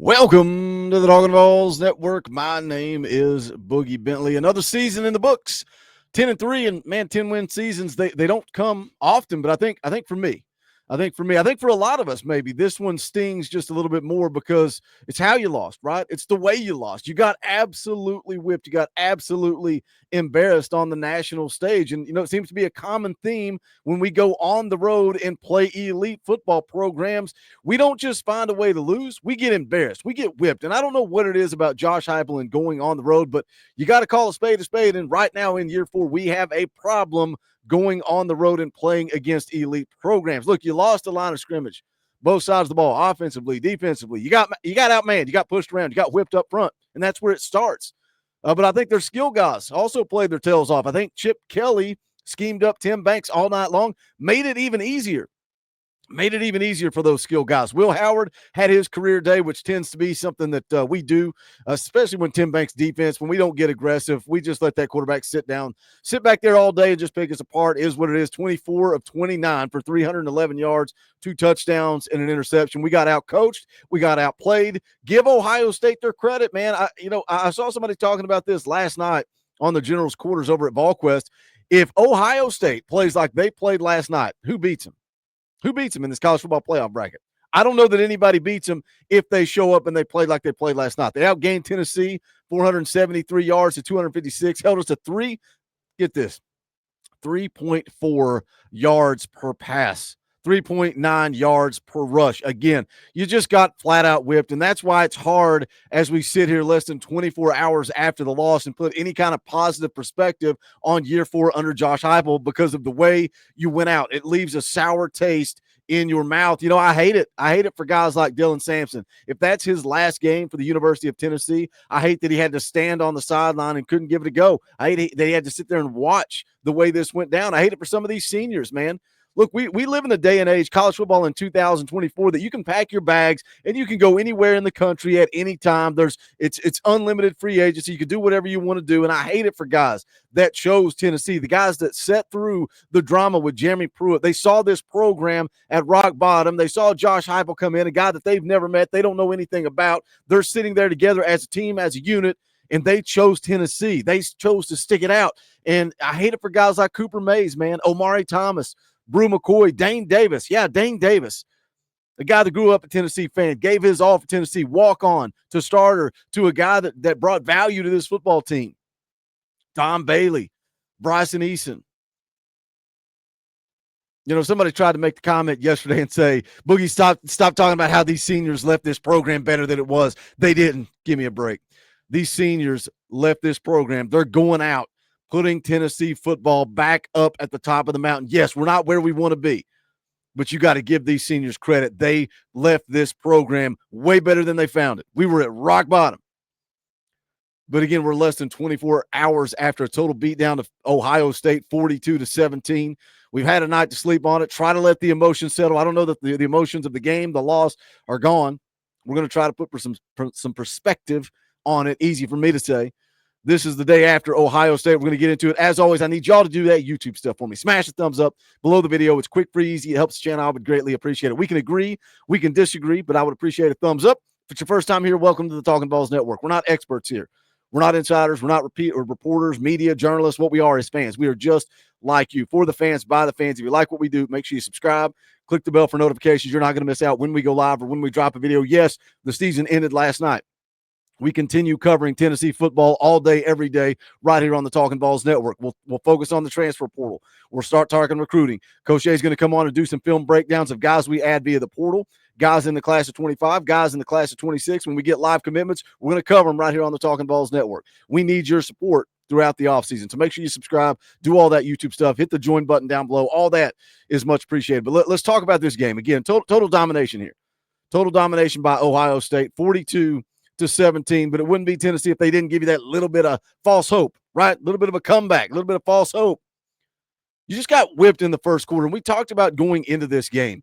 Welcome to the Talkin VAWLS Network. My name is Boogie Bentley. Another season in the books, 10-3, and man, 10-win seasons. They don't come often, but I think for a lot of us, maybe this one stings just a little bit more because it's how you lost, right? It's the way you lost. You got absolutely whipped. You got absolutely embarrassed on the national stage. And, it seems to be a common theme when we go on the road and play elite football programs. We don't just find a way to lose. We get embarrassed. We get whipped. And I don't know what it is about Josh Heupel and going on the road, but you got to call a spade a spade. And right now in year 4, we have a problem going on the road and playing against elite programs. Look, you lost the line of scrimmage, both sides of the ball, offensively, defensively. You got outmanned, you got pushed around, you got whipped up front, and that's where it starts. But I think their skill guys also played their tails off. I think Chip Kelly schemed up Tim Banks all night long, made it even easier for those skill guys. Will Howard had his career day, which tends to be something that we do, especially when Tim Banks defense, when we don't get aggressive, we just let that quarterback sit back there all day and just pick us apart. Is what it is. 24 of 29 for 311 yards, 2 touchdowns and an interception. We got out-coached. We got outplayed. Give Ohio State their credit, man. I saw somebody talking about this last night on the General's quarters over at VolQuest. If Ohio State plays like they played last night, who beats them? Who beats them in this college football playoff bracket? I don't know that anybody beats them if they show up and they play like they played last night. They outgained Tennessee 473 yards to 256, held us to 3.4 yards per pass, 3.9 yards per rush. Again, you just got flat out whipped, and that's why it's hard as we sit here less than 24 hours after the loss and put any kind of positive perspective on year 4 under Josh Heupel because of the way you went out. It leaves a sour taste in your mouth. I hate it. I hate it for guys like Dylan Sampson. If that's his last game for the University of Tennessee, I hate that he had to stand on the sideline and couldn't give it a go. I hate that he had to sit there and watch the way this went down. I hate it for some of these seniors, man. Look, we live in a day and age, college football in 2024, that you can pack your bags and you can go anywhere in the country at any time. It's unlimited free agency. You can do whatever you want to do, and I hate it for guys that chose Tennessee, the guys that sat through the drama with Jeremy Pruitt. They saw this program at rock bottom. They saw Josh Heupel come in, a guy that they've never met, they don't know anything about. They're sitting there together as a team, as a unit, and they chose Tennessee. They chose to stick it out, and I hate it for guys like Cooper Mays, man, Omari Thomas, Brew McCoy, Dane Davis. Yeah, Dane Davis, a guy that grew up a Tennessee fan, gave his all for Tennessee, walk on to starter, to a guy that brought value to this football team. Don Bailey, Bryson Eason. Somebody tried to make the comment yesterday and say, Boogie, stop talking about how these seniors left this program better than it was. They didn't. Give me a break. These seniors left this program. They're going out, putting Tennessee football back up at the top of the mountain. Yes, we're not where we want to be, but you got to give these seniors credit. They left this program way better than they found it. We were at rock bottom. But again, we're less than 24 hours after a total beatdown of Ohio State, 42-17. We've had a night to sleep on it. Try to let the emotions settle. I don't know that the emotions of the game, the loss, are gone. We're going to try to put some perspective on it. Easy for me to say. This is the day after Ohio State. We're going to get into it. As always, I need y'all to do that YouTube stuff for me. Smash a thumbs up below the video. It's quick, free, easy. It helps the channel. I would greatly appreciate it. We can agree. We can disagree, but I would appreciate a thumbs up. If it's your first time here, welcome to the Talkin VAWLS Network. We're not experts here. We're not insiders. We're not reporters, media, journalists. What we are is fans. We are just like you. For the fans, by the fans. If you like what we do, make sure you subscribe. Click the bell for notifications. You're not going to miss out when we go live or when we drop a video. Yes, the season ended last night. We continue covering Tennessee football all day, every day, right here on the Talkin VAWLS Network. We'll focus on the transfer portal. We'll start talking recruiting. Coach A is going to come on and do some film breakdowns of guys we add via the portal, guys in the class of 25, guys in the class of 26. When we get live commitments, we're going to cover them right here on the Talkin VAWLS Network. We need your support throughout the offseason. So make sure you subscribe, do all that YouTube stuff, hit the join button down below. All that is much appreciated. But let's talk about this game. Again, total domination here. Total domination by Ohio State, 42-17, but it wouldn't be Tennessee if they didn't give you that little bit of false hope, right? A little bit of a comeback, a little bit of false hope. You just got whipped in the first quarter, and we talked about going into this game.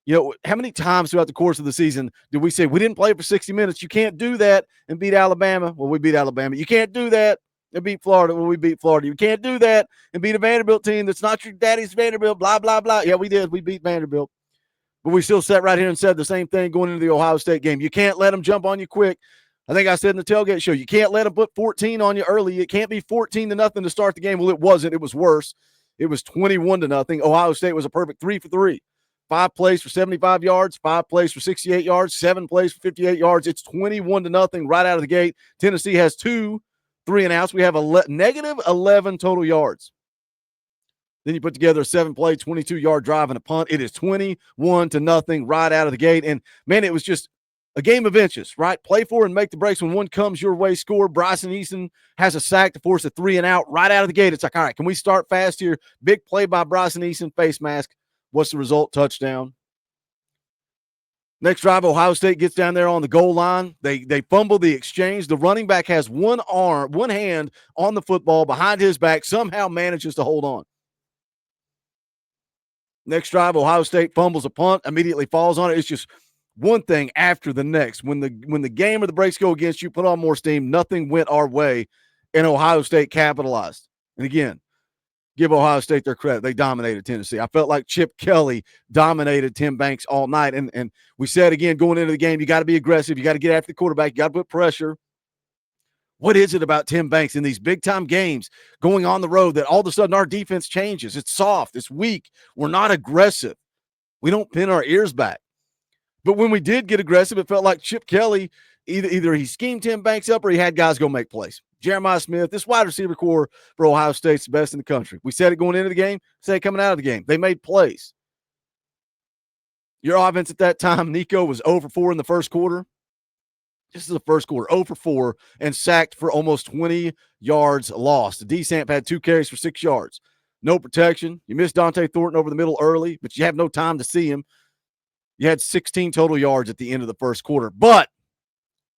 How many times throughout the course of the season did we say we didn't play for 60 minutes? You can't do that and beat Alabama. Well, we beat Alabama. You can't do that and beat Florida. Well, we beat Florida. You can't do that and beat a Vanderbilt team that's not your daddy's Vanderbilt, blah, blah, blah. Yeah, we did. We beat Vanderbilt. But we still sat right here and said the same thing going into the Ohio State game. You can't let them jump on you quick. I think I said in the tailgate show, you can't let them put 14 on you early. It can't be 14-0 to start the game. Well, it wasn't. It was worse. It was 21-0. Ohio State was a perfect 3 for 3. 5 plays for 75 yards, 5 plays for 68 yards, 7 plays for 58 yards. It's 21-0 right out of the gate. Tennessee has 2 3-and-outs. We have a negative 11 total yards. Then you put together a 7-play, 22-yard drive and a punt. It is 21-0 right out of the gate. And, man, it was just a game of inches, right? Play for and make the breaks when one comes your way. Score. Bryson Easton has a sack to force a 3-and-out right out of the gate. It's like, all right, can we start fast here? Big play by Bryson Easton, face mask. What's the result? Touchdown. Next drive, Ohio State gets down there on the goal line. They fumble the exchange. The running back has one hand on the football behind his back, somehow manages to hold on. Next drive, Ohio State fumbles a punt, immediately falls on it. It's just one thing after the next. When the game or the breaks go against you, put on more steam. Nothing went our way, and Ohio State capitalized. And again, give Ohio State their credit. They dominated Tennessee. I felt like Chip Kelly dominated Tim Banks all night. And we said again, going into the game, you got to be aggressive. You got to get after the quarterback. You got to put pressure. What is it about Tim Banks in these big-time games going on the road that all of a sudden our defense changes? It's soft. It's weak. We're not aggressive. We don't pin our ears back. But when we did get aggressive, it felt like Chip Kelly, either he schemed Tim Banks up or he had guys go make plays. Jeremiah Smith, this wide receiver core for Ohio State's the best in the country. We said it going into the game, said it coming out of the game. They made plays. Your offense at that time, Nico was 0 for 4 in the first quarter. This is the first quarter, 0 for 4, and sacked for almost 20 yards lost. DeSamp had 2 carries for 6 yards. No protection. You missed Dante Thornton over the middle early, but you have no time to see him. You had 16 total yards at the end of the first quarter. But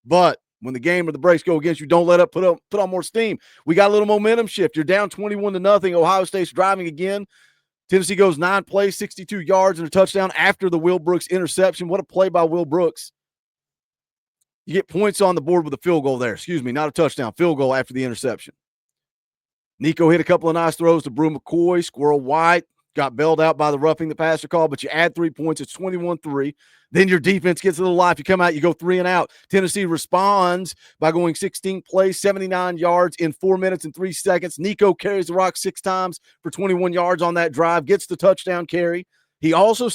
when the game or the breaks go against you, don't let up, put on more steam. We got a little momentum shift. You're down 21-0. Ohio State's driving again. Tennessee goes 9 plays, 62 yards, and a touchdown after the Will Brooks interception. What a play by Will Brooks. You get points on the board with a field goal there. Excuse me, not a touchdown. Field goal after the interception. Nico hit a couple of nice throws to Brew McCoy. Squirrel White got bailed out by the roughing the passer call, but you add 3 points. It's 21-3. Then your defense gets a little life. You come out, you go 3-and-out. Tennessee responds by going 16 plays, 79 yards in 4 minutes and 3 seconds. Nico carries the rock 6 times for 21 yards on that drive, gets the touchdown carry. He also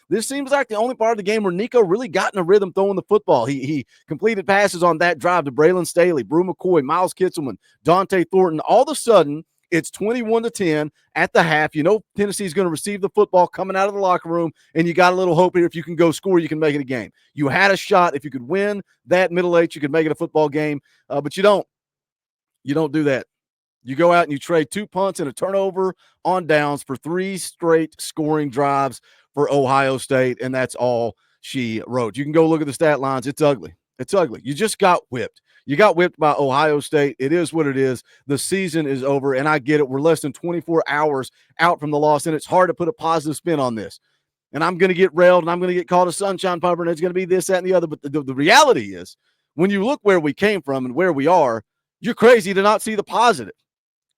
this seems like the only part of the game where Nico really got in a rhythm throwing the football. He completed passes on that drive to Braylon Staley, Brew McCoy, Miles Kitselman, Dante Thornton. All of a sudden, it's 21-10 at the half. You know Tennessee's going to receive the football coming out of the locker room, and you got a little hope here. If you can go score, you can make it a game. You had a shot. If you could win that middle eight, you could make it a football game, but you don't. You don't do that. You go out and you trade 2 punts and a turnover on downs for 3 straight scoring drives for Ohio State, and that's all she wrote. You can go look at the stat lines. It's ugly. It's ugly. You just got whipped. You got whipped by Ohio State. It is what it is. The season is over, and I get it. We're less than 24 hours out from the loss, and it's hard to put a positive spin on this. And I'm going to get railed, and I'm going to get called a sunshine pumper, and it's going to be this, that, and the other. But the reality is, when you look where we came from and where we are, you're crazy to not see the positive.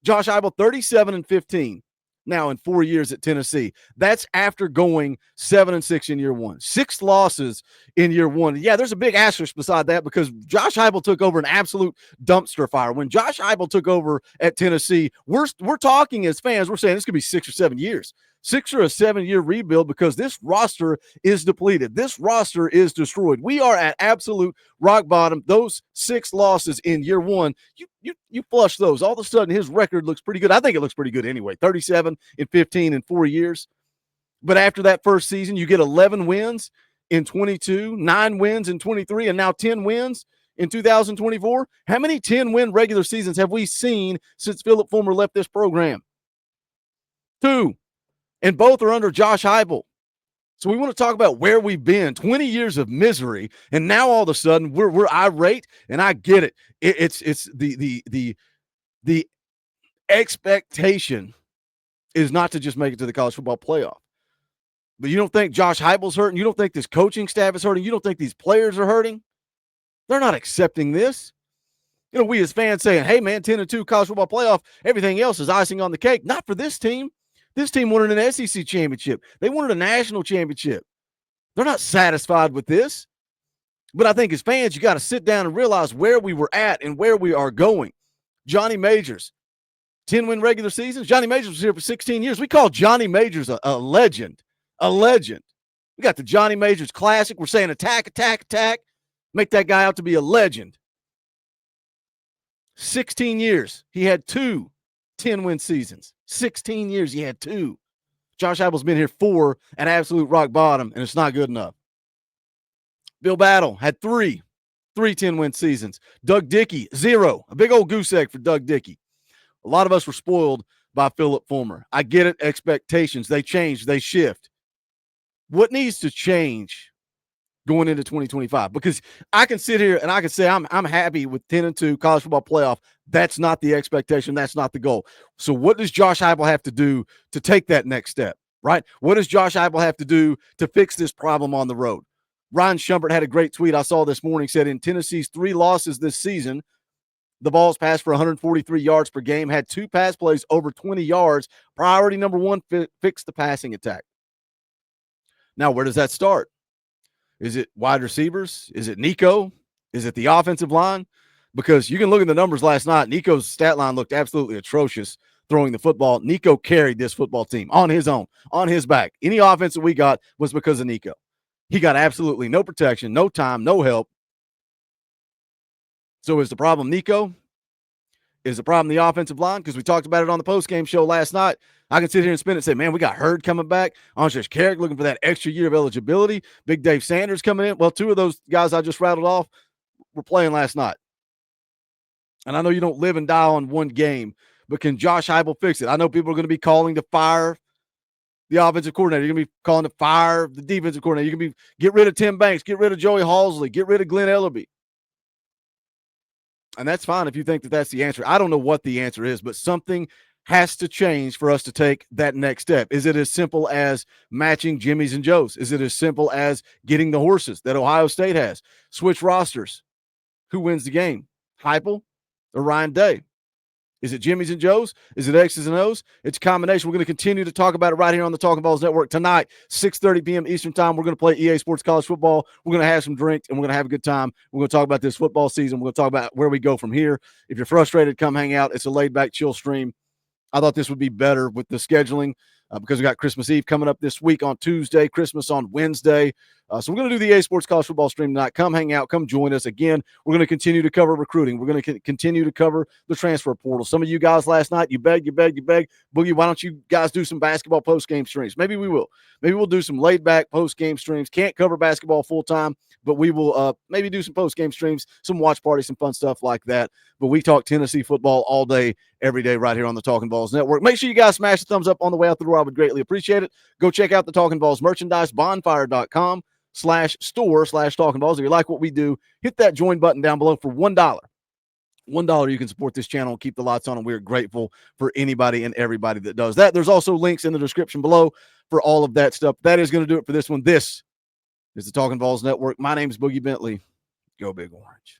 Josh Heupel, 37-15 now in 4 years at Tennessee. That's after going 7-6 in year one. 6 losses in year one. Yeah, there's a big asterisk beside that because Josh Heupel took over an absolute dumpster fire. When Josh Heupel took over at Tennessee, we're talking as fans, we're saying this could be 6 or 7 years. 6 or a 7-year rebuild because this roster is depleted. This roster is destroyed. We are at absolute rock bottom. Those 6 losses in year one, you flush those. All of a sudden, his record looks pretty good. I think it looks pretty good anyway. 37-15 in 4 years. But after that first season, you get 11 wins in 22, 9 wins in 23, and now 10 wins in 2024. How many 10-win regular seasons have we seen since Philip Fulmer left this program? 2. And both are under Josh Heupel. So we want to talk about where we've been, 20 years of misery, and now all of a sudden we're irate, and I get it. It's the expectation is not to just make it to the college football playoff. But you don't think Josh Heupel's hurting? You don't think this coaching staff is hurting? You don't think these players are hurting? They're not accepting this. You know, we as fans saying, hey, man, 10-2 college football playoff, everything else is icing on the cake. Not for this team. This team wanted an SEC championship. They wanted a national championship. They're not satisfied with this. But I think as fans, you got to sit down and realize where we were at and where we are going. Johnny Majors, 10-win regular seasons. Johnny Majors was here for 16 years. We call Johnny Majors a legend, a legend. We got the Johnny Majors Classic. We're saying attack, attack, attack. Make that guy out to be a legend. 16 years. He had 2 10-win seasons. 16 years, he had 2. Josh Heupel's been here 4 at absolute rock bottom, and it's not good enough. Bill Battle had 3 10-win seasons. Doug Dickey, 0. A big old goose egg for Doug Dickey. A lot of us were spoiled by Philip Fulmer. I get it. Expectations, they change, they shift. What needs to change going into 2025? Because I can sit here and I can say I'm happy with 10-2 college football playoff. That's not the expectation. That's not the goal. So what does Josh Heupel have to do to take that next step, right? What does Josh Heupel have to do to fix this problem on the road? Ryan Shumpert had a great tweet I saw this morning, said in Tennessee's 3 losses this season, the Vols passed for 143 yards per game, had 2 pass plays over 20 yards. Priority number 1, fix the passing attack. Now, where does that start? Is it wide receivers? Is it Nico? Is it the offensive line? Because you can look at the numbers last night. Nico's stat line looked absolutely atrocious throwing the football. Nico carried this football team on his own, on his back. Any offense that we got was because of Nico. He got absolutely no protection, no time, no help. So is the problem Nico? Is the problem the offensive line? Because we talked about it on the postgame show last night. I can sit here and spin it and say, man, we got Hurd coming back. Andres Carrick looking for that extra year of eligibility. Big Dave Sanders coming in. Well, 2 of those guys I just rattled off were playing last night. And I know you don't live and die on one game, but can Josh Heupel fix it? I know people are going to be calling to fire the offensive coordinator. You're going to be calling to fire the defensive coordinator. You're going to be get rid of Tim Banks, get rid of Joey Halsley, get rid of Glenn Ellerby. And that's fine if you think that that's the answer. I don't know what the answer is, but something has to change for us to take that next step. Is it as simple as matching Jimmy's and Joe's? Is it as simple as getting the horses that Ohio State has? Switch rosters. Who wins the game? Heupel or Ryan Day? Is it Jimmy's and Joe's? Is it X's and O's? It's a combination. We're going to continue to talk about it right here on the Talkin VAWLS Network tonight, 6:30 p.m. Eastern Time. We're going to play EA Sports College Football. We're going to have some drinks, and we're going to have a good time. We're going to talk about this football season. We're going to talk about where we go from here. If you're frustrated, come hang out. It's a laid-back, chill stream. I thought this would be better with the scheduling because we got Christmas Eve coming up this week on Tuesday, Christmas on Wednesday. So we're going to do the EA Sports College Football stream tonight. Come hang out. Come join us. Again, we're going to continue to cover recruiting. We're going to continue to cover the transfer portal. Some of you guys last night, you begged. Boogie, why don't you guys do some basketball post-game streams? Maybe we will. Maybe we'll do some laid-back post-game streams. Can't cover basketball full-time, but we will maybe do some post-game streams, some watch parties, some fun stuff like that. But we talk Tennessee football all day, every day right here on the Talkin VAWLS Network. Make sure you guys smash the thumbs up on the way out the door. I would greatly appreciate it. Go check out the Talkin VAWLS merchandise, bonfire.com/store/Talkin VAWLS. If you like what we do, hit that join button down below for $1. $1 you can support this channel and keep the lights on, and we're grateful for anybody and everybody that does that. There's also links in the description below for all of that stuff. That is going to do it for this one. This is the Talkin VAWLS Network. My name is Boogie Bentley. Go Big Orange.